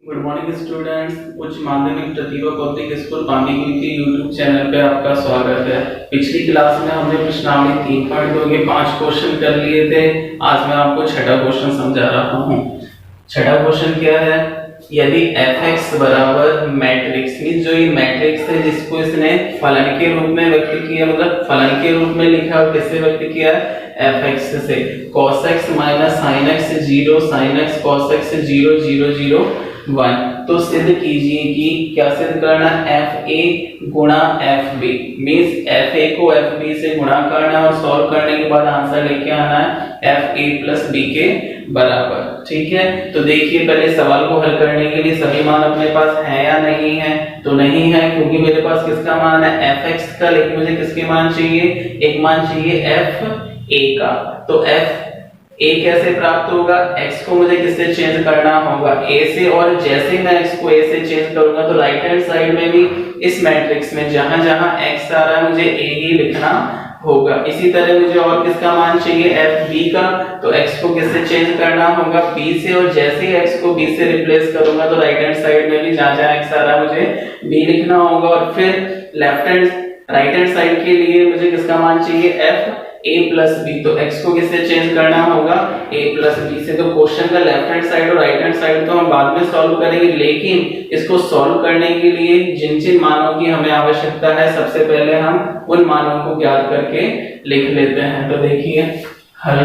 Good morning students. उच्च माध्यमिक प्रतिभा भौतिक स्कूल बांदीकुई के यूट्यूब चैनल पे आपका स्वागत है। पिछली क्लास में हमने प्रश्नावली 3.2 के 5 क्वेश्चन कर लिए थे। आज मैं आपको छठा क्वेश्चन समझा रहा हूँ। छठा क्वेश्चन क्या है? यदि f(x) बराबर मैट्रिक्स मींस जो ये मैट्रिक्स है जिसको इसने फलन के रूप में व्यक्त किया, मतलब फलन के रूप में लिखा और किससे व्यक्त किया है? f(x) से cos x minus sin x 0 sin x cos x 0 0 0 1। तो सिद्ध कीजिए कि क्या सिद्ध करना? fa गुणा fb मींस fa को fb से गुणा करना और सॉल्व करने के बाद आंसर लेके आना है fa प्लस b के बराबर। ठीक है, तो देखिए पहले सवाल को हल करने के लिए सभी मान अपने पास है या नहीं है? तो नहीं है, क्योंकि मेरे पास किसका मान है? fx का, लेकिन मुझे किसके मान चाहिए? एक मान चाहिए fa का। तो f a कैसे प्राप्त होगा? x को मुझे किससे चेंज करना होगा? a से, और जैसे मैं x को a से चेंज करूंगा तो राइट हैंड साइड में भी इस मैट्रिक्स में जहां जहां x आ रहा है मुझे a ही लिखना होगा। इसी तरह मुझे और किसका मान चाहिए? fb का। तो x को किससे चेंज करना होगा? b से, और जैसे ही x को b से रिप्लेस करूंगा तो राइट हैंड साइड में भी जहां जहां x आ रहा है मुझे b लिखना होगा। और फिर राइट हैंड साइड के लिए मुझे किसका मान चाहिए? f a plus B. तो x को किससे चेंज करना होगा? a प्लस बी से। तो क्वेश्चन का लेफ्ट हैंड साइड और राइट हैंड साइड तो हम बाद में सॉल्व करेंगे, लेकिन इसको सॉल्व करने के लिए जिन जिन मानों की हमें आवश्यकता है सबसे पहले हम उन मानों को ज्ञात करके लिख लेते हैं। तो देखिए हल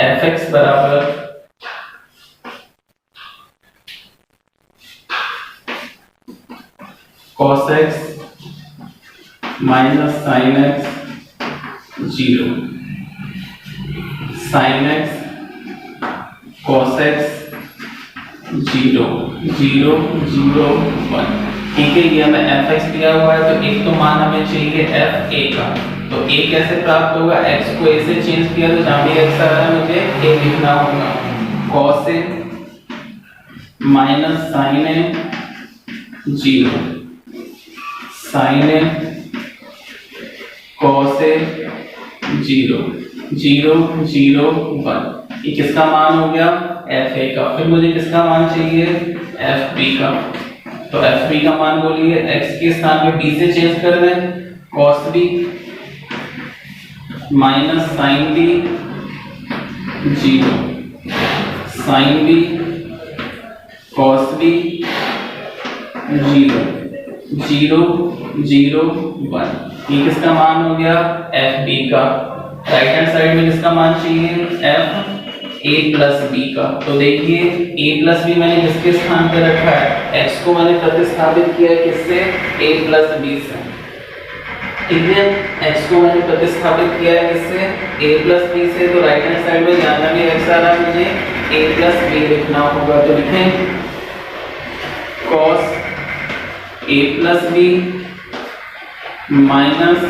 f(x) बराबर cos x minus sine x 0 sine x cos x 0 0 0 1। ठीक है, ये हमें f(x) दिया हुआ है, तो एक तो मान हमें चाहिए fa का। तो a कैसे प्राप्त होगा? x को a से चेंज किया तो जहां भी x आ रहा है मुझे a लिखना होगा। cos a minus sine a 0 sine a cos a 0 0 0 1। ये किसका मान हो गया? fa का। फिर मुझे किसका मान चाहिए? fb का। तो fb का मान बोलिए, x के स्थान पे b से चेंज कर दें। cos b minus sine b 0 sine b cos b 0 0 0 1। ये किसका मान हो गया? fb का। राइट हैंड साइड में किसका मान चाहिए? fa प्लस b का। तो देखिए a प्लस b मैंने किसके स्थान पे रखा है? x को मैंने प्रतिस्थापित किया है किससे? a प्लस b से। ठीक है, x को मैंने प्रतिस्थापित किया है किससे? a प्लस b से। तो राइट हैंड साइड में जहां भी x आ रहा है मुझे a प्लस b लिखना होगा। तो लिखें cos a plus b minus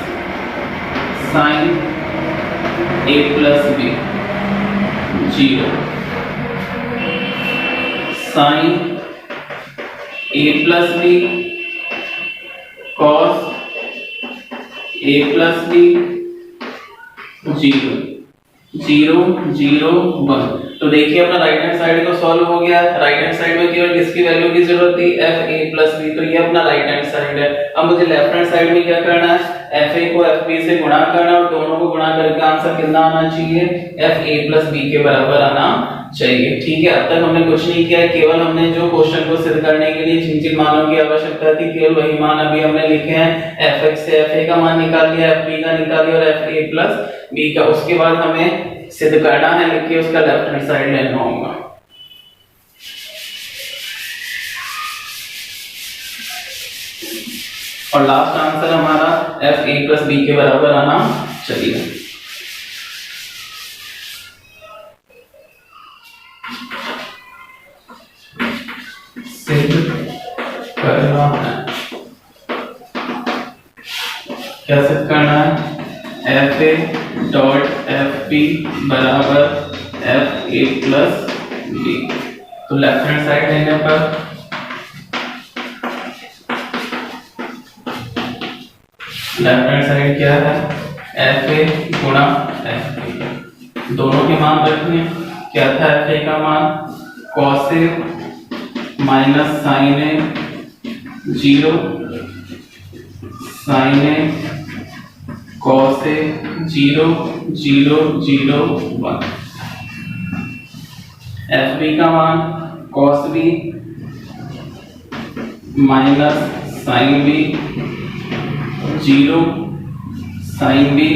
sine a plus b 0 sine a plus b cos a plus b 0 0 0 1। तो देखिए अपना राइट हैंड साइड तो सॉल्व हो गया। राइट हैंड साइड में केवल किसकी वैल्यू की जरूरत थी? fa plus b। तो ये अपना राइट हैंड साइड है। अब मुझे लेफ्ट हैंड साइड में क्या करना है? fa को fb से गुणा करना और दोनों को गुणा करके आंसर कितना आना चाहिए? fa प्लस b के बराबर आना चाहिए। ठीक है, अब तक हमने कुछ नहीं किया है, केवल हमने जो क्वेश्चन को सिद्ध करने के लिए जिन जिन मानों की आवश्यकता थी केवल वही मान अभी हमने लिखे हैं। fx से fa का मान निकाल लिया, fb का निकाल लिया और fa प्लस b का। उसके बाद हमें सिद्ध करना है, लिख के उसका लेफ्ट हैंड साइड लेना होगा। और लास्ट आंसर हमारा fa प्लस b के बराबर आना चाहिए। सिद्ध करना है, क्या सिद्ध करना है? fa डॉट fb बराबर fa प्लस b। तो लेफ्ट हैंड साइड लेने पर लेफ्ट हैंड साइड क्या है? fa गुणा fb। दोनों के मान रखने क्या था एफ ए का मान, cos A minus sine A 0, sine A cos A 0 0 0 1। F B का मान cos B minus sine B 0, sine B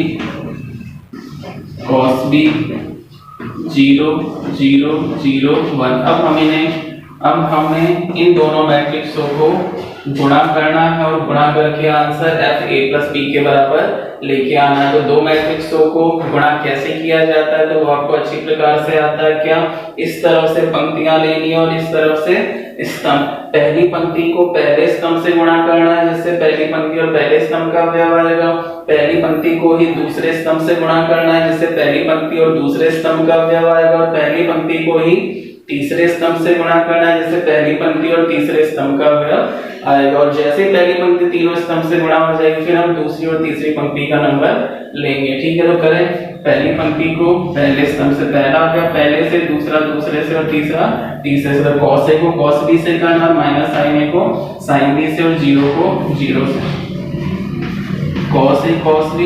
cos B 0 0 0 1। अब हमें इन दोनों मैट्रिक्सों को गुणा करना है और गुणा करके answer F A plus B के बराबर लेके आना है। तो दो मैट्रिक्सों को गुणा कैसे किया जाता है तो वो आपको अच्छी प्रकार से आता है। क्या, इस तरफ से पंक्तियां लेनी है और इस तरफ से स्तंभ। पहली पंक्ति को पहले स्तंभ से गुणा करना है, जिससे पहली पंक्ति और पहले स्तंभ का अवयव आएगा। पहली पंक्ति को ही दूसरे स्तंभ से गुणा करना है, जिससे पहली पंक्ति और दूसरे स्तंभ का अवयव आएगा। और पहली पंक्ति को ही तीसरे स्तंभ से गुणा करना है, जिससे पहली पंक्ति और तीसरे स्तंभ का अवयव आएगा। और जैसे पहली पंक्ति तीनों स्तंभ से गुणा हो जाएगी, फिर हम दूसरी और तीसरी पंक्ति का नंबर लेंगे। ठीक है, तो करें। पहली पंक्ति को पहले स्तंभ से पहला आ गया, पहले से दूसरा, दूसरे से और तीसरा तीसरे से। तो cos a को cos b से करना, माइनस sin a को sin b से और 0 को 0 से। cos a cos b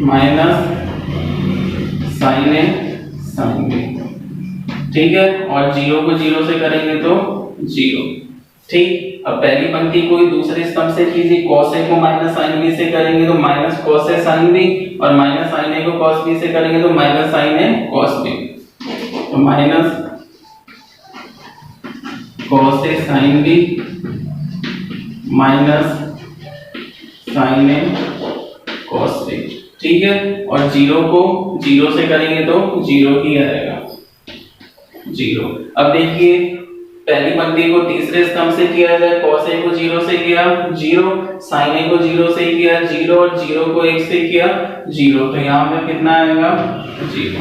minus sin a sin b। ठीक है, और 0 को 0 से करेंगे तो 0। ठीक, अब पहली पंक्ति को ही दूसरे स्तंभ से कीजिए। cos a को माइनस sin b से करेंगे तो minus cos a sin b, और माइनस sin a को cos b से करेंगे तो minus sin a cos b। तो minus cos a sin b minus sin a cos b। ठीक है, और 0 को 0 से करेंगे तो 0 ही आएगा, 0। अब देखिए, पहली पंक्ति को तीसरे स्तंभ से किया जाए। cos a को 0 से किया 0, sin a को 0 से किया 0, और 0 को 1 से किया 0। तो यहाँ पे कितना आएगा, 0।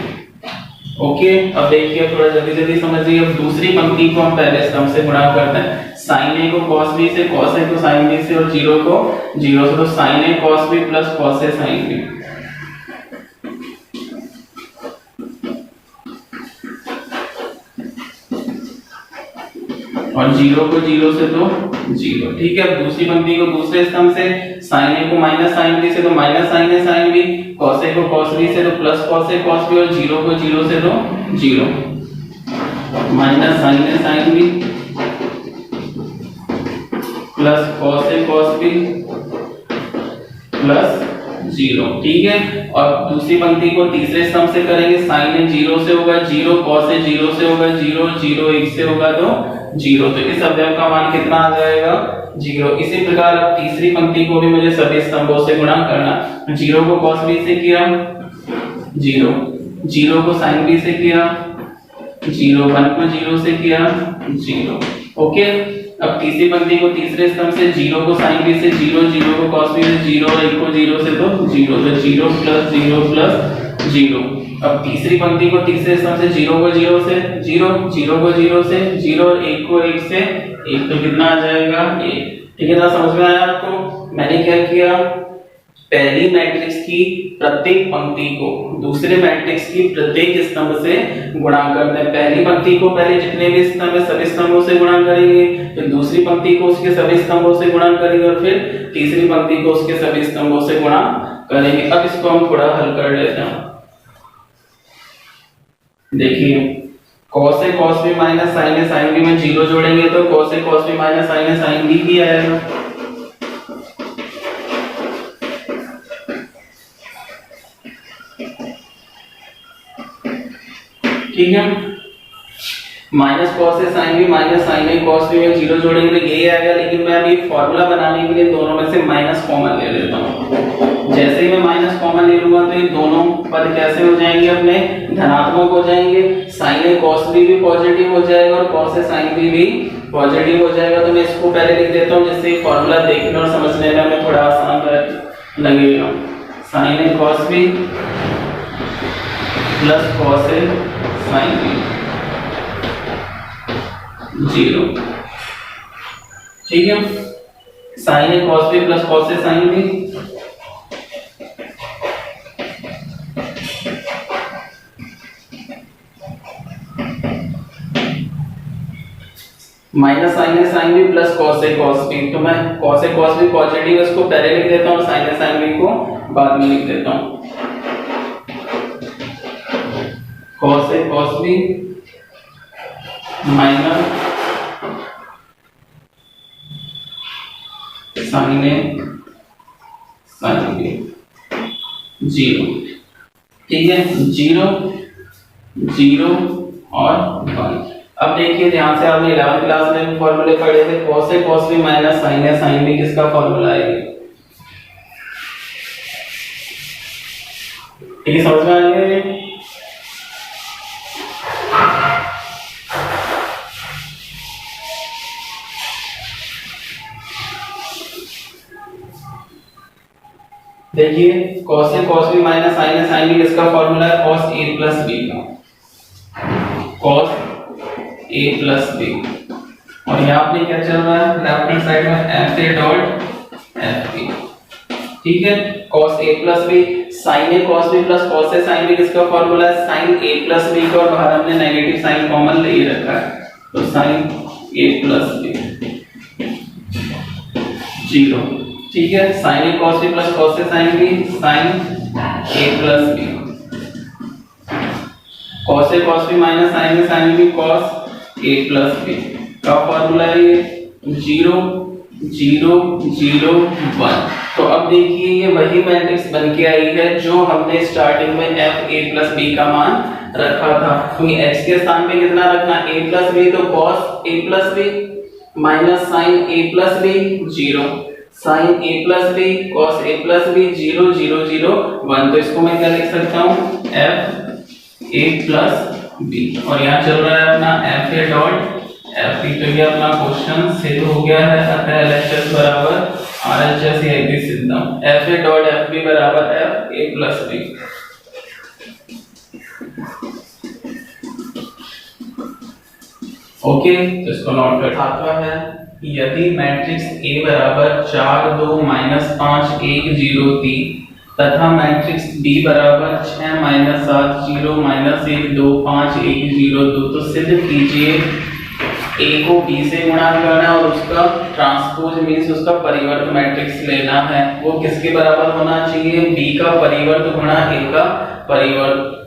ओके, अब देखिए थोड़ा जल्दी जल्दी समझिए। अब दूसरी पंक्ति को हम पहले स्तंभ से गुणा करते हैं। sin a को cos b से, cos a को sin b से, और 0 को 0 से। तो sin a cos b plus cos a sin b। और 0 को 0 से तो 0। ठीक है, अब दूसरी पंक्ति को दूसरे स्तंभ से। sin a को माइनस sin b से तो minus sin a sin b, cos a को cos b से तो plus cos a cos b, और 0 को 0 से तो 0। Minus sin a sin b plus cos a cos b plus 0। ठीक है, और दूसरी पंक्ति को तीसरे स्तंभ से करेंगे। sin a 0 से होगा 0, cos a 0 से होगा 0, 0 1 से होगा तो 0। तो इस अवयव का मान कितना आ जाएगा, 0। इसी प्रकार अब तीसरी पंक्ति को भी मुझे सभी स्तंभों से गुणा करना। 0 को cos b से किया 0, 0 को sin b से किया 0, 1 को 0 से किया 0। ओके, अब तीसरी पंक्ति को तीसरे स्तंभ से। 0 को sin b से 0, 0 को cos b से 0, और 1 को 0 से तो 0। तो 0 प्लस 0 प्लस 0। अब तीसरी पंक्ति को तीसरे स्तंभ से। 0 को 0 से 0, 0 को 0 से 0, और 1 को 1 से 1। तो कितना आ जाएगा, 1। ठीक है ना, समझ में आया आपको। मैंने क्या किया, पहली मैट्रिक्स की प्रत्येक पंक्ति को दूसरे मैट्रिक्स की प्रत्येक स्तंभ से गुणा करते हैं। पहली पंक्ति को पहले जितने भी स्तंभ है सभी स्तंभों से गुणा करेंगे, फिर दूसरी पंक्ति को उसके सभी स्तंभों से गुणा करेंगे, और फिर तीसरी पंक्ति को उसके सभी स्तंभों से गुणा करेंगे। अब इसको हम थोड़ा हल कर लेते हैं। देखिए, cos a cos b minus sin a sin b में 0 जोड़ेंगे तो cos a cos b minus sin a sin b ही आएगा। ठीक है, minus cos a sin b minus sin a cos b में 0 जोड़ेंगे तो यही आएगा। लेकिन मैं अभी फॉर्मूला बनाने के लिए दोनों में से माइनस कॉमन ले लेता हूँ। जैसे ही मैं माइनस कॉमन ले लूंगा तो ये दोनों पद कैसे हो जाएंगे, अपने धनात्मक हो जाएंगे। sin a cos b भी पॉजिटिव हो जाएगा और cos a sin b भी पॉजिटिव हो जाएगा। तो मैं इसको पहले लिख देता हूँ, जिससे फॉर्मूला देखने और समझने में हमें थोड़ा आसान लगेगा। sin a cos b plus cos a sin b 0। ठीक है, sin a cos b plus cos a sin b। Minus sine A sine B plus cos A cos B, तो मैं cos A cos B positive है इसको पहले लिख देता हूँ, साइन ए साइन बी को बाद में लिख देता हूँ। Cos A cos B minus sine A sine B, zero, ठीक है, जीरो जीरो और 1। अब देखिए ध्यान से, आपने 11वीं क्लास में फॉर्मूले पढ़े थे, cos a cos b minus sin a sin b किसका फॉर्मूला है? ठीक है, समझ में आ गया? देखिए cos a cos b minus sin a sin b किसका फॉर्मूला है? cos a प्लस b का, cos a प्लस b। और यहाँ पे क्या चल रहा है? लेफ्ट हैंड साइड में f a dot f b, ठीक है। cos a plus b, sin a cos b plus cos a sin b किसका फॉर्मूला है? sin a प्लस b का, और बाहर हमने नेगेटिव साइन कॉमन ले ही रखा है, तो sin a plus b, zero, ठीक है। sin a cos b plus cos a sin b, sin a plus b, cos a cos b minus sin a sin b, cos a plus b का formula है ये, zero zero zero 1। तो अब देखिए ये वही मैट्रिक्स बन के आई है जो हमने स्टार्टिंग में f a प्लस b का मान रखा था, क्योंकि x के स्थान पे कितना रखना? a प्लस b, तो cos a plus b minus sin a plus b, zero, sin a plus b cos a plus b, zero zero zero 1। तो इसको मैं क्या लिख सकता हूँ? f a प्लस b, और यहाँ चल रहा है अपना f a dot f b। तो ये अपना क्वेश्चन सिद्ध हो गया है, अतः LHS बराबर RHS, ये भी सिद्ध है, f a dot f b बराबर f a plus b। Okay, तो इसको नोट कर आता है, यदि मैट्रिक्स A बराबर 4 2 -5 1 0 3 तथा मैट्रिक्स B बराबर 6 -7 0 -1 2 5 1 0 2, तो सिद्ध कीजिए A को B से गुणा करना है और उसका ट्रांसपोज मींस उसका परिवर्त मैट्रिक्स लेना है। वो किसके बराबर होना चाहिए? B का परिवर्त गुणा A का परिवर्त।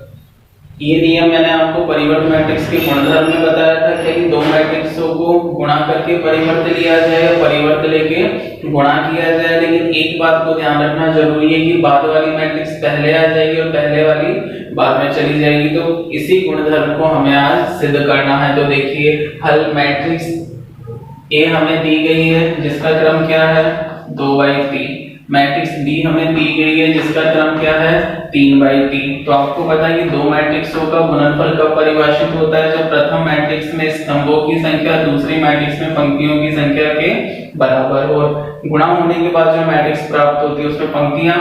ये नियम मैंने आपको परिवर्त मैट्रिक्स के गुणधर्म में बताया था कि दो मैट्रिक्सों को गुणा करके परिवर्त लिया जाए या परिवर्त लेके गुणा किया जाए, लेकिन एक बात को ध्यान रखना जरूरी है कि बाद वाली मैट्रिक्स पहले आ जाएगी और पहले वाली बाद में चली जाएगी। तो इसी गुणधर्म को हमें आज सिद्ध करना है। तो देखिए, हल मैट्रिक्स ए हमें दी गई है जिसका क्रम क्या है? 2/3। मैट्रिक्स बी हमें दी गई है जिसका क्रम क्या है? 3/3। तो आपको पता है कि दो मैट्रिक्सों का गुणनफल कब परिभाषित होता है? जब प्रथम मैट्रिक्स में स्तंभों की संख्या दूसरी मैट्रिक्स में पंक्तियों की संख्या के बराबर हो। गुणा होने के बाद जो मैट्रिक्स प्राप्त होती है उसमें पंक्तियां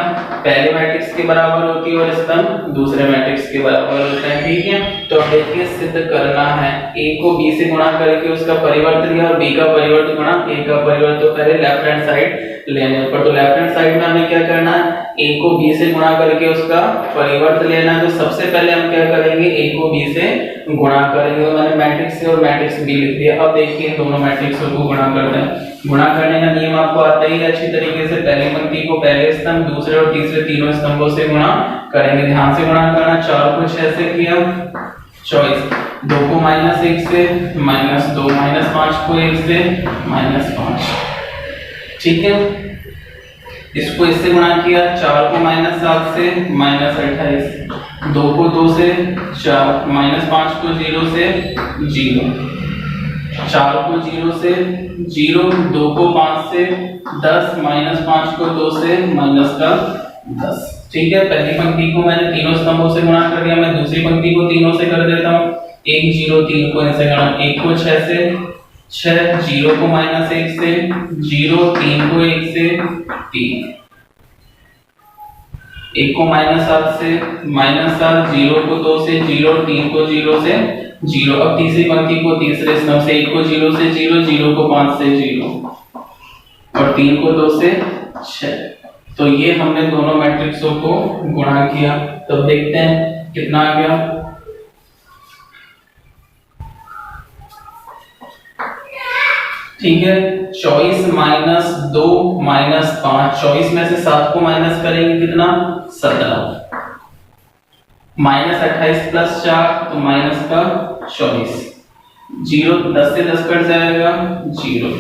पहले मैट्रिक्स के बराबर होती है और स्तंभ दूसरे मैट्रिक्स के बराबर होते हैं, ठीक है। तो अब देखिए, सिद्ध करना है, a को b से गुणा करके उसका परिवर्त लिया और b का परिवर्त गुणा a का परिवर्त। तो पहले लेफ्ट हैंड साइड लेने पर, तो लेफ्ट हैंड साइड में हमें क्या करना है? a को b से गुणा करके उसका परिवर्त लेना है। तो सबसे पहले हम क्या करेंगे? a को b से गुणा करेंगे। मैंने मैट्रिक्स से और मैट्रिक्स b लिख दिया। अब देखिए दोनों मैट्रिक्सों को गुणा करते हैं। गुणा करने का नियम आपको आता ही है अच्छी तरीके से। पहली पंक्ति को पहले स्तंभ, दूसरे और तीसरे तीनों स्तंभों से गुणा करेंगे। ध्यान से गुणा करना। 4 को 6 से किया, 24, 2 को -1 से -2, -5 को 1 से -5, ठीक है। इसको इससे गुणा किया, 4 को -7 से -28, 2 को 2 से 4, -5 को 0 से 0, 4 को 0 से 0, 2 को 5 से 10, -5 को 2 से -10, ठीक है। पहली पंक्ति को मैंने तीनों स्तंभों से गुणा कर दिया, मैं दूसरी पंक्ति को तीनों से कर देता हूँ। 1 0 3 को इनसे गुणा, 1 को 6 से 6, 0 को -1 से 0, 3 को 1 से 3, 1 को -7 से -7, 0 को 2 से 0, 3 को 0 से 0। अब तीसरी पंक्ति को तीसरे स्तंभ से 1 को 0 से 0, 0 को 5 से 0 और 3 को 2 से 6। तो ये हमने दोनों मैट्रिक्सों को गुणा किया। तो देखते हैं कितना आ गया। ठीक है। 24 माइनस 2 माइनस 5, 24 में से 7 को माइनस करेंगे कितना 17, माइनस 28 प्लस 4 तो माइनस का 24, 0 10 से 10 कट जाएगा 0,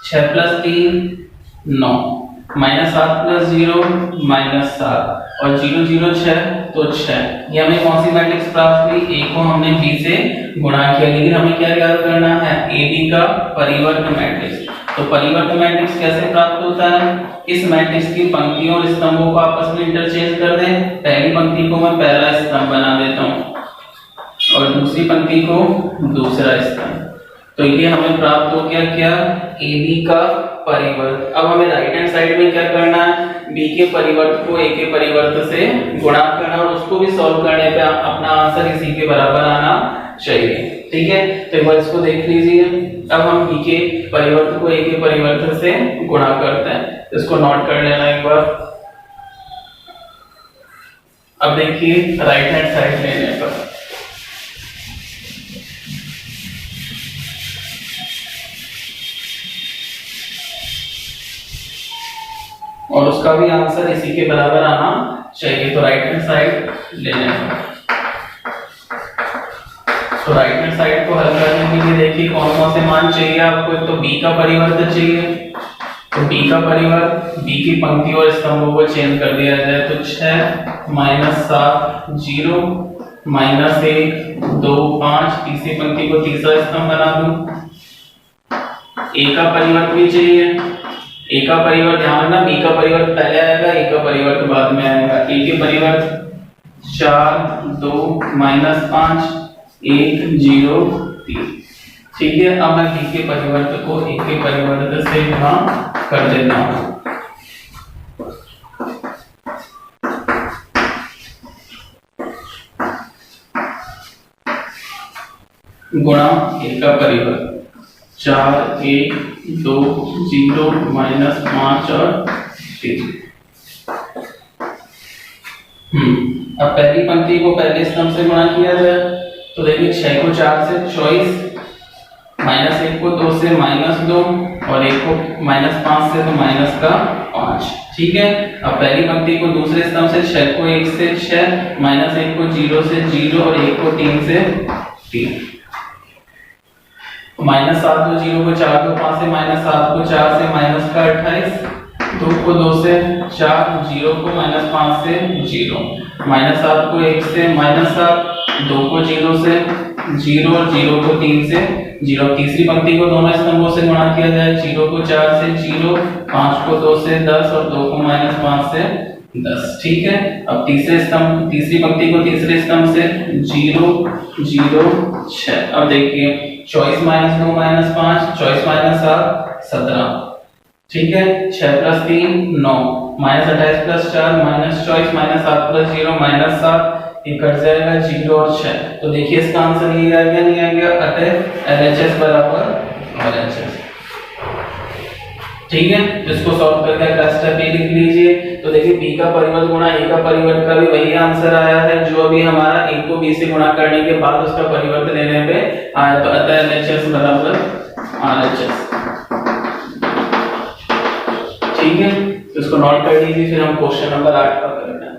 6 प्लस 3 9, माइनस 7 प्लस 0 माइनस 7 और 0 0 6 तो 6। ये हमें कौन सी मैट्रिक्स प्राप्त हुई, ए को हमने बी से गुणा किया, लेकिन हमें क्या याद करना है, ए बी का परिवर्त मैट्रिक्स। तो परिवर्त मैट्रिक्स कैसे प्राप्त होता है, इस मैट्रिक्स की पंक्तियों और स्तंभों को आपस में इंटरचेंज कर दें। पहली पंक्ति को मैं पहला स्तंभ बना देता हूं और दूसरी पंक्ति को दूसरा स्तंभ, तो ये हमें प्राप्त हो गया क्या, ए बी का परिवर्त। अब हमें राइट हैंड साइड में क्या करना है, बी के परिवर्त को ए के परिवर्त से गुणा करना और उसको भी सॉल्व करने पे अपना आंसर इसी के बराबर आना चाहिए। ठीक है, तो एक बार इसको देख लीजिए। अब हम बी के परिवर्त को ए के परिवर्त से गुणा करते हैं, इसको नोट कर लेना एक बार। अब देखिए राइट हैंड साइड लेने पर और उसका भी आंसर इसी के बराबर आना चाहिए। तो राइट हैंड साइड लेने पर, तो राइट हैंड साइड को हल करने के लिए देखिए कौन कौन से मान चाहिए आपको। एक तो बी का परिवर्त चाहिए, तो बी का परिवर्त, बी की पंक्ति और स्तंभों को चेंज कर दिया जाए, तो 6 माइनस 7 0 माइनस 1 2 5, तीसरी पंक्ति को तीसरा स्तंभ बना दूं। ए का परिवर्त भी चाहिए, ए का परिवर्त ध्यान रखना, बी का परिवर्त पहले आएगा, ए का परिवर्त बाद में आएगा। ए के परिवर्त 4 2 माइनस 5 1 0 3। ठीक है, अब मैं बी के परिवर्त को ए के परिवर्त से गुणा कर देता हूं। गुणा ए का परिवर्त 4 1 2 0 माइनस 5 और 3। अब पहली पंक्ति को पहले स्तंभ से गुणा किया जाए, तो देखिए 6 को 4 से 24, माइनस 1 को 2 से माइनस 2 और 1 को माइनस 5 से तो माइनस का 5। ठीक है, अब पहली पंक्ति को दूसरे स्तंभ से 6 को 1 से 6, माइनस 1 को 0 से 0 और 1 को 3 से 3, माइनस 7 को 0 को 4 को 5 से, माइनस 7 को 4 से माइनस का 28, 2 को 2 से 4, 0 को माइनस 5 से 0, माइनस 7 को 1 से माइनस 7, 2 को 0 से 0 और 0 को 3 से 0। तीसरी पंक्ति को दोनों स्तंभों से गुणा किया जाए, 0 को 4 से 0, 5 को 2 से 10 और 2 को माइनस 5 से 10। ठीक है, अब तीसरे स्तंभ, तीसरी पंक्ति को तीसरे स्तंभ से 0 0 6। अब देखिए 24 माइनस 2 माइनस 5, 24 माइनस 7 17। ठीक है, 6 plus 3 9, minus 28 plus 4 minus 24, minus 7 plus 0 minus 7, ये कट जाएगा 0 और 6। तो देखिए इसका आंसर ये आ गया, नहीं आ गया, अतः LHS बराबर RHS। ठीक है, इसको सॉल्व करके अगला स्टेप ये लिख लीजिए। तो देखिए बी का परिवर्त गुणा ए का परिवर्त का भी वही आंसर आया है जो अभी हमारा ए को बी से गुणा करने के बाद उसका परिवर्त लेने पे आया, तो अतः LHS बराबर RHS। ठीक है, तो इसको नोट कर लीजिए, फिर हम क्वेश्चन नंबर 8 का करना है।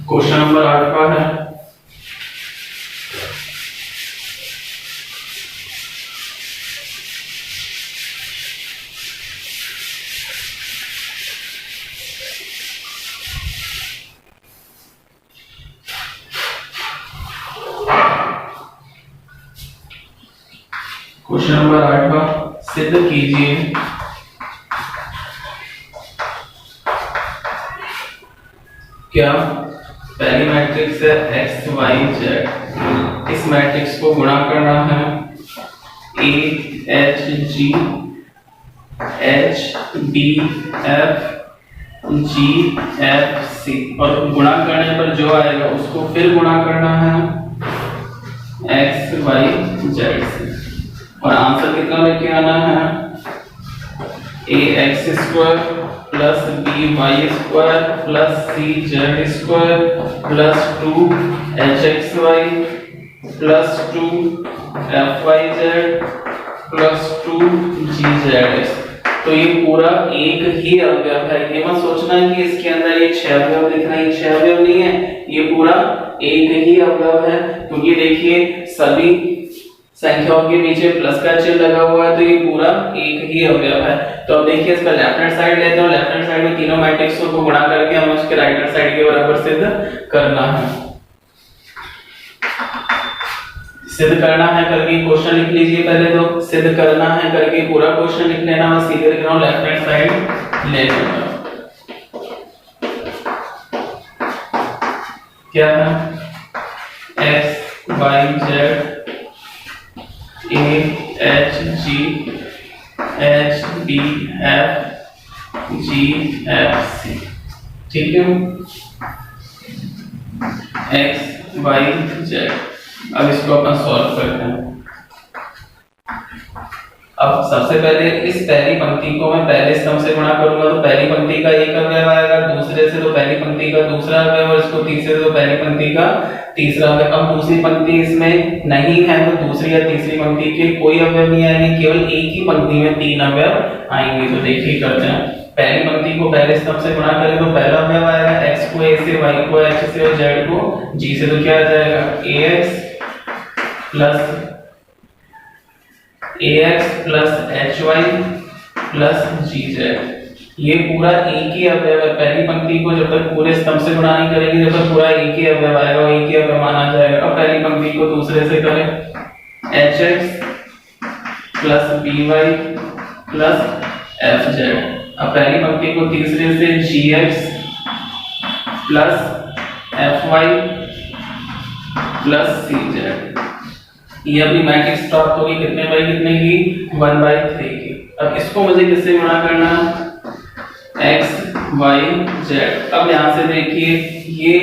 क्वेश्चन नंबर 8 का है, क्वेश्चन नंबर 8 का सिद्ध कीजिए क्या पहली मैट्रिक्स है x y z, इस मैट्रिक्स को गुणा करना है a h g h b f g f c और गुणा करने पर जो आएगा उसको फिर गुणा करना है x y z से। और आंसर कितना लेके आना है, ax square plus by square plus cz square plus 2hxy plus 2fyz plus 2gz। तो ये पूरा एक ही अवयव है। ये मत सोचना कि इसके अंदर ये 6 अवयव दिख रहे हैं, 6 अवयव नहीं है, ये पूरा एक ही अवयव है। क्योंकि देखिए सभी संख्याओं के पीछे प्लस का चिन्ह लगा हुआ है, तो ये पूरा एक ही अवयव है। तो अब देखिए इसका लेफ्ट हैंड साइड लेते हैं, लेफ्ट हैंड साइड में तीनों मैट्रिक्सों को गुणा करके हमें उसके राइट हैंड साइड के बराबर सिद्ध करना है। सिद्ध करना है करके क्वेश्चन लिख लीजिए, पहले तो सिद्ध करना है करके पूरा क्वेश्चन लिख लेना। मैं सीधे लिख रहा हूं, लेफ्ट हैंड साइड ले लूंगा। क्या है, x y z a h g h b f g f c, ठीक है, x y z। अब इसको अपन सॉल्व करते हैं। अब सबसे पहले इस पहली पंक्ति को मैं पहले स्तंभ से गुणा करूंगा, तो पहली पंक्ति का एक अवयव आएगा, दूसरे से तो पहली पंक्ति का दूसरा अवयव, और इसको तीसरे से तो पहली पंक्ति का तीसरा अवयव। अब दूसरी पंक्ति इसमें नहीं है, तो दूसरी या तीसरी पंक्ति के कोई अवयव नहीं आएंगे, केवल एक ही पंक्ति में 3 अवयव आएंगे। तो देखिए करते हैं, पहली पंक्ति को पहले स्तंभ से गुणा करें तो पहला अवयव आएगा x को a से, y को h से और z को g से। तो क्या आ जाएगा, ax plus hy plus gz। ये पूरा एक ही अवयव है। पहली पंक्ति को जब तक पूरे स्तंभ से गुणा नहीं करेंगे, जब तक पूरा एक ही अवयव आएगा, वो एक ही अवयव माना जाएगा। अब पहली पंक्ति को दूसरे से करें, hx plus by plus fz। अब पहली पंक्ति को तीसरे से gx plus fy plus cz। ये अभी मैट्रिक्स प्राप्त होगी कितने बाई कितने की, 1/3 की। अब इसको मुझे किससे गुणा करना, x y z। अब यहाँ से देखिए ये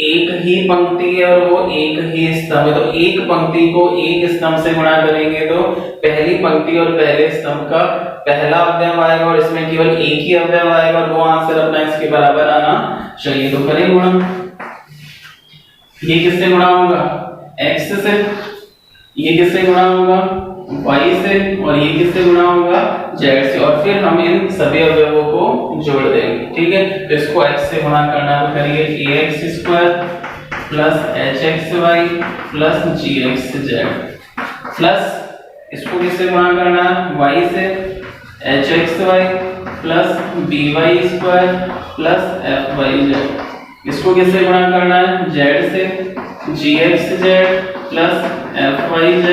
एक ही पंक्ति है और वो एक ही स्तंभ है, तो एक पंक्ति को एक स्तंभ से गुणा करेंगे तो पहली पंक्ति और पहले स्तंभ का पहला अवयव आएगा और इसमें केवल एक ही अवयव आएगा, और वो आंसर अपना इसके बराबर आना चाहिए। तो करें गुणा, ये किससे गुणा होगा, x से, ये किससे गुणा होगा, y से, और ये किससे गुणा होगा, z से। और फिर हम इन सभी अवयवों को जोड़ देंगे, ठीक है। तो इसको x से गुणा करना तो करिए ax square plus hxy plus gxz plus इसको किससे गुणा करना, y से, hxy plus by square plus fyz। इसको किससे गुणा करना है, z से, gxz plus fyz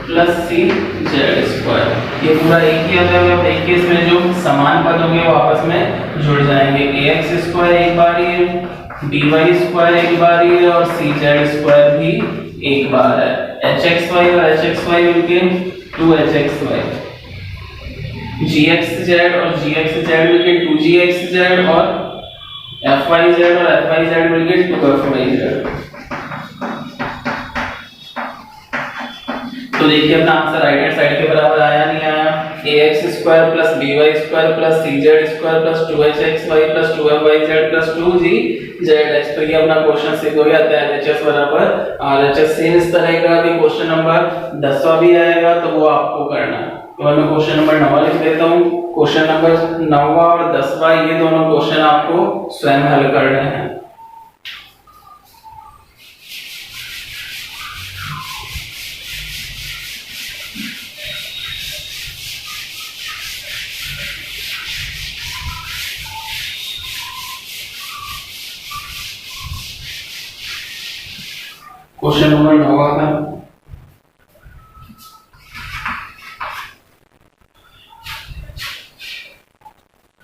plus cz square. ये पूरा एक ही अवयव है। देखिए इसमें जो समान पद होंगे वो आपस में जुड़ जाएंगे। ax स्क्वायर एक बार ही है, dy स्क्वायर एक बार ही है, और cz स्क्वायर भी एक बार है। hxy और hxy मिलके 2hxy, gxz और gxz मिलके 2gxz, और fyz और fyz मिलके 2fyz। तो देखिए अपना आंसर राइट हैंड साइड के बराबर आया नहीं आया, ax square plus by square plus cz square plus 2hxy plus 2fyz plus 2gz। तो ये अपना क्वेश्चन सिद्ध हो गया था, LHS बराबर RHS। सेम इस तरह का अभी क्वेश्चन नंबर 10वां भी आएगा, तो वो आपको करना है। तो मैं क्वेश्चन नंबर 9 लिख देता हूँ। क्वेश्चन नंबर 9वां और 10वां ये दोनों क्वेश्चन आपको स्वयं हल करने हैं। क्वेश्चन नंबर 9 का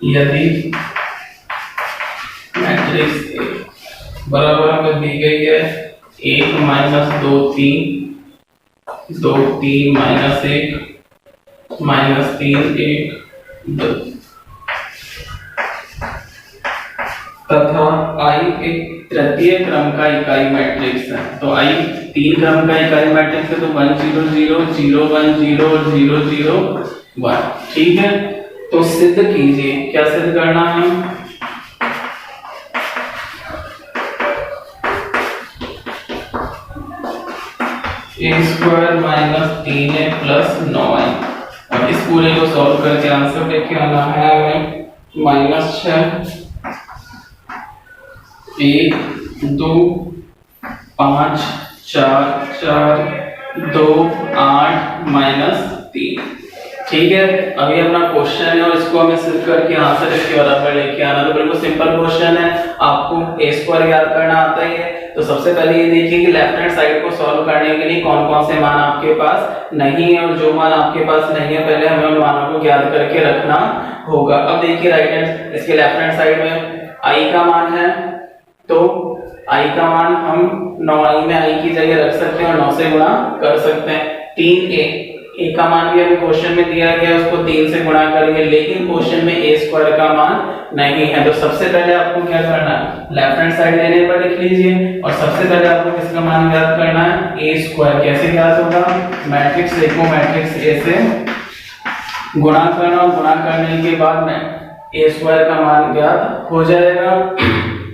यदि मैट्रिक्स बराबर हमें दी गई है 1 - 2 3 2 3 -1 -3 1 2 तथा i एक तृतीय क्रम का इकाई मैट्रिक्स है। तो आई 3 क्रम का इकाई मैट्रिक्स है, तो 1 0 0 0 1 0 और 0 0 1। ठीक है, तो सिद्ध कीजिए। क्या सिद्ध करना है? a square minus 3a plus 9i। अब इस पूरे को सॉल्व करके आंसर लेके आना है हमें -6 1 2 5 4 4 2 8 -3। ठीक है, अभी अपना क्वेश्चन है और इसको हमें सिद्ध करके आंसर इसके बराबर लेके आना। तो बिल्कुल सिंपल क्वेश्चन है, आपको a स्क्वायर याद करना आता ही है। तो सबसे पहले ये देखिए कि लेफ्ट हैंड साइड को सॉल्व करने के लिए कौन कौन से मान आपके पास नहीं है, और जो मान आपके पास नहीं है पहले हमें उन मानों को याद करके रखना होगा। अब देखिए राइट हैंड, इसके लेफ्ट हैंड साइड में i का मान है, तो i का मान हम 9i में i की जगह रख सकते हैं और 9 से गुणा कर सकते हैं। 3a का मान भी हमें क्वेश्चन में दिया गया है, उसको 3 से गुणा करेंगे, लेकिन क्वेश्चन में a स्क्वायर का मान नहीं है। तो सबसे पहले आपको क्या करना है, लेफ्ट हैंड साइड लेने पर लिख लीजिए, और सबसे पहले आपको किसका मान याद करना है, a स्क्वायर। कैसे याद होगा, मैट्रिक्स देखो, मैट्रिक्स a से गुणा करना, और गुणा करने के बाद में a स्क्वायर का मान ज्ञात हो जाएगा।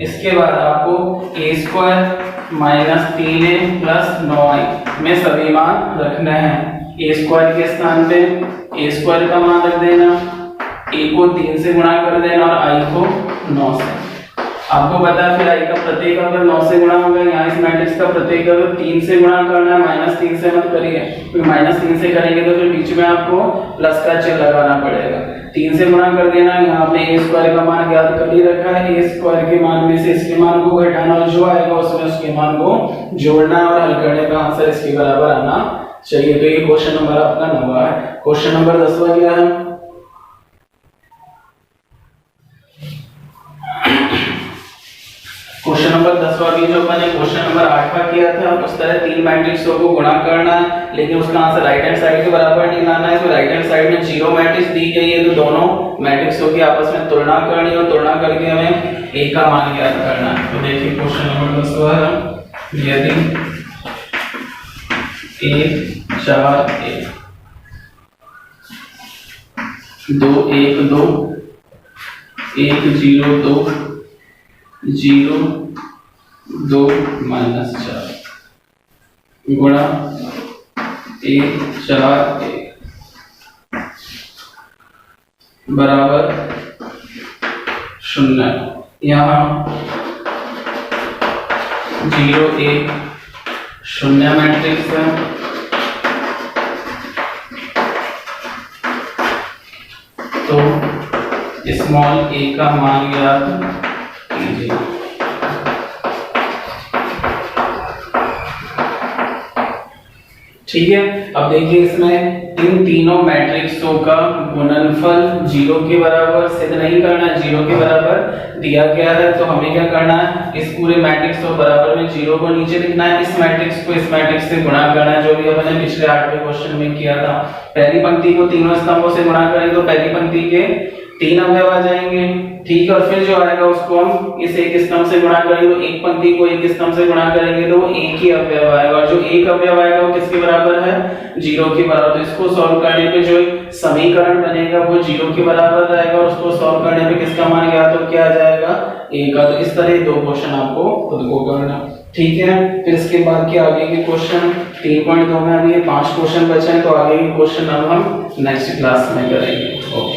इसके बाद आपको a square minus 3a plus 9i में सभी मान रखने हैं। a स्क्वायर के स्थान पे a स्क्वायर का मान रख देना, a को 3 से गुणा कर देना और i को 9 से। आपको पता है फिर i का प्रत्येक अगर 9 से गुणा होगा, यहाँ इस मैट्रिक्स का प्रत्येक अगर 3 से गुणा करना है, -3 से मत करिए, क्योंकि -3 से करेंगे तो फिर बीच में आपको प्लस का चिन्ह लगाना पड़ेगा। 3 से गुणा कर देना, यहाँ पे a स्क्वायर का मान ज्ञात कर ही रखा है, a स्क्वायर के मान में से इसके मान को घटाना और जो आएगा उसमें उसके मान को जोड़ना और हल करने का आंसर इसके बराबर आना चाहिए। तो ये क्वेश्चन नंबर आपका 9वां है। क्वेश्चन नंबर 10वां क्या है, क्वेश्चन नंबर 10वां भी जो मैंने क्वेश्चन नंबर 8वां किया था, उस तरह 3 मैट्रिक्सों को गुणा करना है, लेकिन उसका आंसर राइट हैंड साइड के बराबर नहीं लाना है। तो राइट हैंड साइड में 0 मैट्रिक्स दी गई है, तो दोनों मैट्रिक्सों की आपस में तुलना करनी है, और तुलना करके हमें a का मान ज्ञात करना है। तो देखिए क्वेश्चन नंबर 10वां है, यदि a 4 1 2 1 2 1 0 2 0 2 -4 गुणा 1 4 1 बराबर 0। यहाँ 0 1 0 मैट्रिक्स है, तो स्मॉल a का मान याद कीजिए। ठीक है, अब देखिए इसमें इन तीनों मैट्रिक्सों का गुणनफल 0 के बराबर सिद्ध नहीं करना है, 0 के बराबर दिया गया है। तो हमें क्या करना है, इस पूरे मैट्रिक्स को बराबर में 0 को नीचे लिखना है, इस मैट्रिक्स को इस मैट्रिक्स से गुणा करना है, जो भी अपने पिछले 8वें क्वेश्चन में किया था। पहली पंक्ति को तीनों स्तंभों से गुणा करेंगे तो पहली पंक्ति के 3 अवयव आ जाएंगे। ठीक है, और फिर जो आएगा उसको हम इस एक स्तंभ से गुणा करेंगे, तो एक पंक्ति को एक स्तंभ से गुणा करेंगे तो एक ही अवयव आएगा, और जो एक अवयव आएगा वो किसके बराबर है, 0 के बराबर। तो इसको सॉल्व करने पे जो समीकरण बनेगा वो 0 के बराबर आएगा, और उसको सॉल्व करने पे किसका मान ज्ञात हो क्या आ जाएगा, a का। तो इस तरह 2 क्वेश्चन आपको खुद को करना। ठीक है, फिर इसके बाद के आगे के क्वेश्चन 3.2 में अभी 5 क्वेश्चन बचे हैं, तो आगे के क्वेश्चन अब हम नेक्स्ट क्लास में करेंगे। ओके।